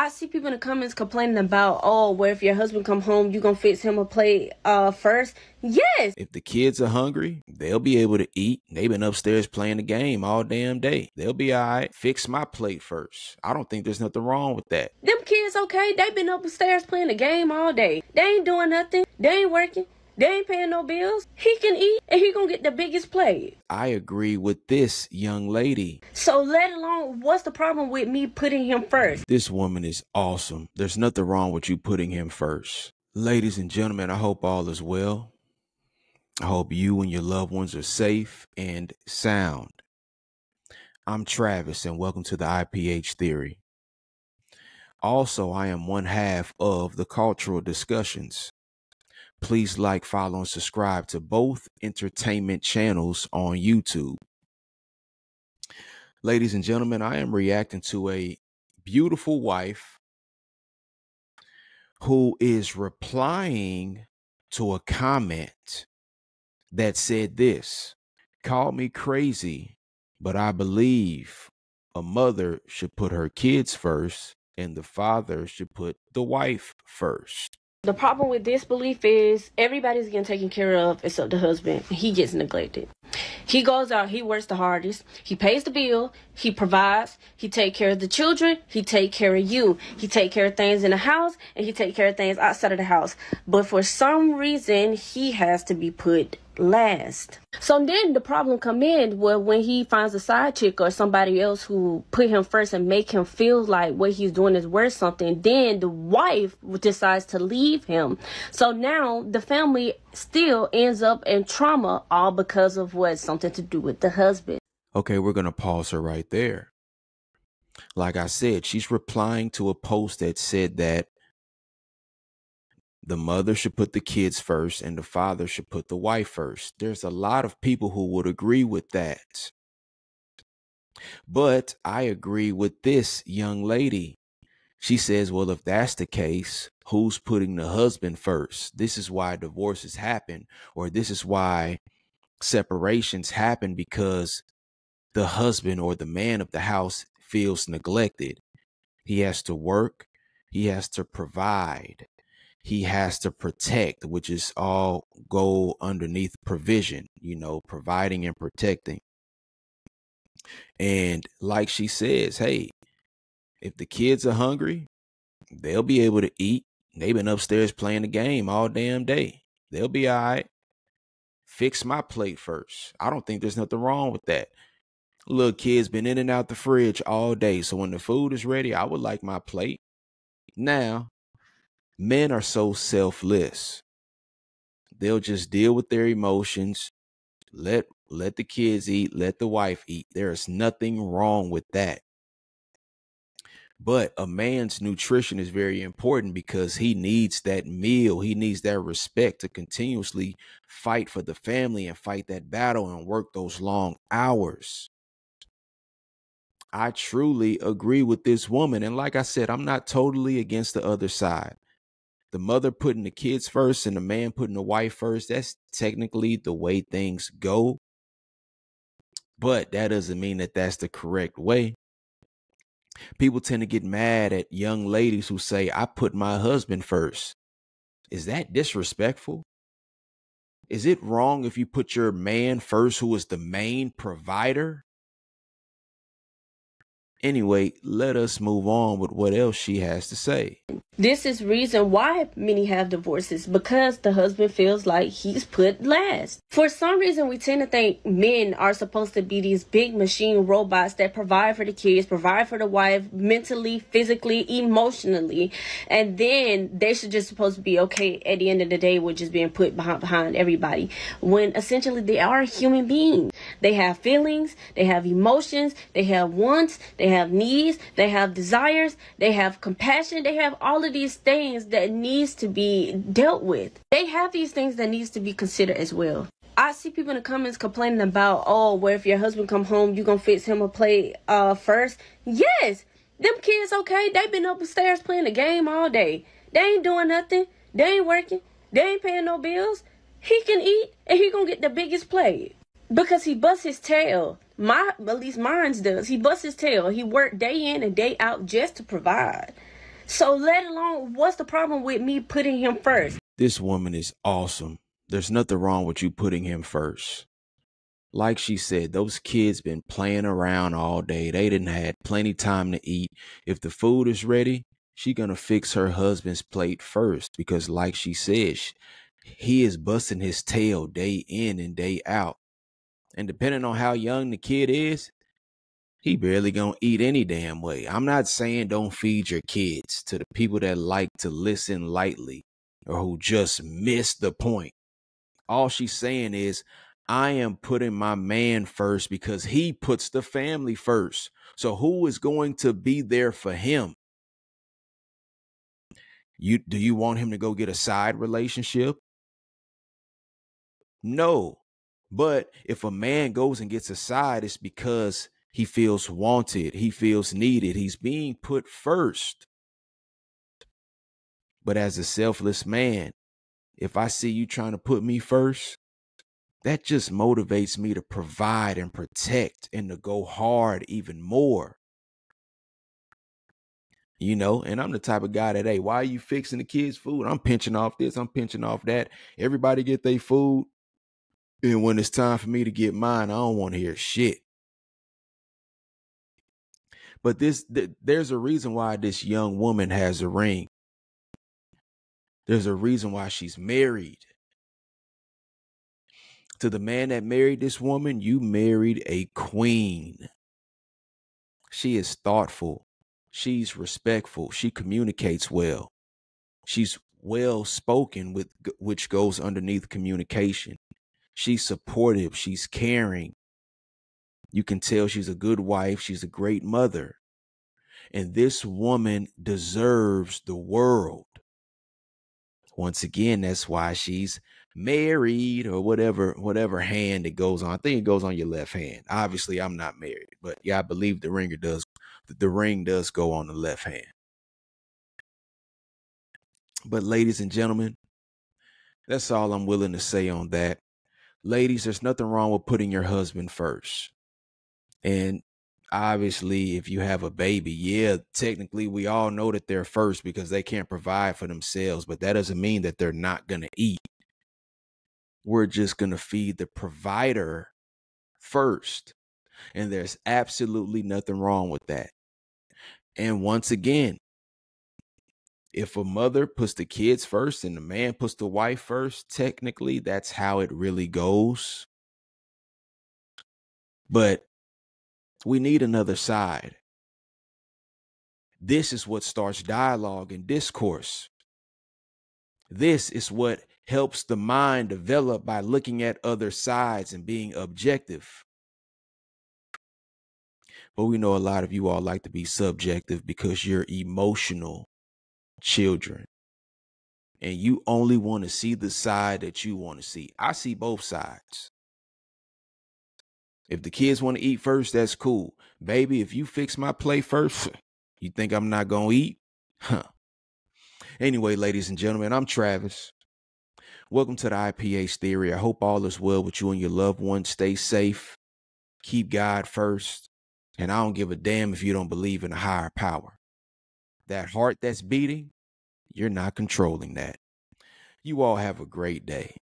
I see people in the comments complaining about, oh, where if your husband come home, you gonna fix him a plate first. Yes. If the kids are hungry, they'll be able to eat. They've been upstairs playing the game all damn day. They'll be all right. Fix my plate first. I don't think there's nothing wrong with that. Them kids okay. They been upstairs playing the game all day. They ain't doing nothing. They ain't working. They ain't paying no bills. He can eat and he gonna get the biggest plate. I agree with this young lady. So let alone, what's the problem with me putting him first? This woman is awesome. There's nothing wrong with you putting him first. Ladies and gentlemen, I hope all is well. I hope you and your loved ones are safe and sound. I'm Travis and welcome to the IPH Theory. Also, I am one half of the Cultural Discussions. Please like, follow, and subscribe to both entertainment channels on YouTube. Ladies and gentlemen, I am reacting to a beautiful wife who is replying to a comment that said this: call me crazy, but I believe a mother should put her kids first and the father should put the wife first. The problem with this belief is everybody's getting taken care of except the husband. He gets neglected. He goes out, he works the hardest, he pays the bill, he provides, he take care of the children, he take care of you, he take care of things in the house, and he take care of things outside of the house. But for some reason, he has to be put last. So then the problem come in when he finds a side chick or somebody else who put him first and make him feel like what he's doing is worth something. Then the wife decides to leave him. So now the family still ends up in trauma, all because of what? Something to do with the husband. Okay, we're going to pause her right there. Like I said, she's replying to a post that said that the mother should put the kids first and the father should put the wife first. There's a lot of people who would agree with that. But I agree with this young lady. She says, well, if that's the case, who's putting the husband first? This is why divorces happen, or this is why separations happen, because the husband or the man of the house feels neglected. He has to work. He has to provide. He has to protect, which is all go underneath provision, you know, providing and protecting. And like she says, hey, if the kids are hungry, they'll be able to eat. They've been upstairs playing the game all damn day. They'll be all right. Fix my plate first. I don't think there's nothing wrong with that. Little kids been in and out the fridge all day. So when the food is ready, I would like my plate. Now, men are so selfless. They'll just deal with their emotions. Let the kids eat. Let the wife eat. There is nothing wrong with that. But a man's nutrition is very important because he needs that meal. He needs that respect to continuously fight for the family and fight that battle and work those long hours. I truly agree with this woman. And like I said, I'm not totally against the other side. The mother putting the kids first and the man putting the wife first, that's technically the way things go. But that doesn't mean that that's the correct way. People tend to get mad at young ladies who say, I put my husband first. Is that disrespectful? Is it wrong if you put your man first, who is the main provider? Anyway, let us move on with what else she has to say. This is reason why many have divorces, because the husband feels like he's put last. For some reason, we tend to think men are supposed to be these big machine robots that provide for the kids, provide for the wife, mentally, physically, emotionally, and then they should just supposed to be okay at the end of the day with just being put behind everybody, when essentially they are human beings. They have feelings, they have emotions, they have wants, they have needs, they have desires, they have compassion, they have all of these things that needs to be dealt with. They have these things that needs to be considered as well. I see people in the comments complaining about, oh, where if your husband come home, you gonna fix him a plate first. Yes, them kids okay. They been upstairs playing the game all day. They ain't doing nothing. They ain't working. They ain't paying no bills. He can eat and he gonna get the biggest plate because he busts his tail. At least mine does. He busts his tail. He worked day in and day out just to provide. So let alone, what's the problem with me putting him first? This woman is awesome. There's nothing wrong with you putting him first. Like she said, those kids been playing around all day. They didn't had plenty time to eat. If the food is ready, she gonna fix her husband's plate first because like she said, he is busting his tail day in and day out. And depending on how young the kid is, he barely gonna eat any damn way. I'm not saying don't feed your kids to the people that like to listen lightly or who just miss the point. All she's saying is, I am putting my man first because he puts the family first. So who is going to be there for him? Do you want him to go get a side relationship? No. But if a man goes and gets a side, it's because he feels wanted. He feels needed. He's being put first. But as a selfless man, if I see you trying to put me first, that just motivates me to provide and protect and to go hard even more. You know, and I'm the type of guy that, hey, why are you fixing the kids' food? I'm pinching off this, I'm pinching off that. Everybody get their food. And when it's time for me to get mine, I don't want to hear shit. But there's a reason why this young woman has a ring. There's a reason why she's married. To the man that married this woman, you married a queen. She is thoughtful. She's respectful. She communicates well. She's well spoken, which goes underneath communication. She's supportive. She's caring. You can tell she's a good wife. She's a great mother. And this woman deserves the world. Once again, that's why she's married, or whatever hand it goes on. I think it goes on your left hand. Obviously, I'm not married, but yeah, I believe the ring does go on the left hand. But ladies and gentlemen, that's all I'm willing to say on that. Ladies, there's nothing wrong with putting your husband first. And obviously, if you have a baby, yeah, technically we all know that they're first because they can't provide for themselves, but that doesn't mean that they're not going to eat. We're just going to feed the provider first. And there's absolutely nothing wrong with that. And once again, if a mother puts the kids first and the man puts the wife first, technically that's how it really goes. But we need another side. This is what starts dialogue and discourse. This is what helps the mind develop by looking at other sides and being objective. But we know a lot of you all like to be subjective because you're emotional children. And you only want to see the side that you want to see. I see both sides. If the kids want to eat first, that's cool. Baby, if you fix my plate first, you think I'm not going to eat? Huh. Anyway, ladies and gentlemen, I'm Travis. Welcome to the IPH Theory. I hope all is well with you and your loved ones. Stay safe. Keep God first. And I don't give a damn if you don't believe in a higher power. That heart that's beating, you're not controlling that. You all have a great day.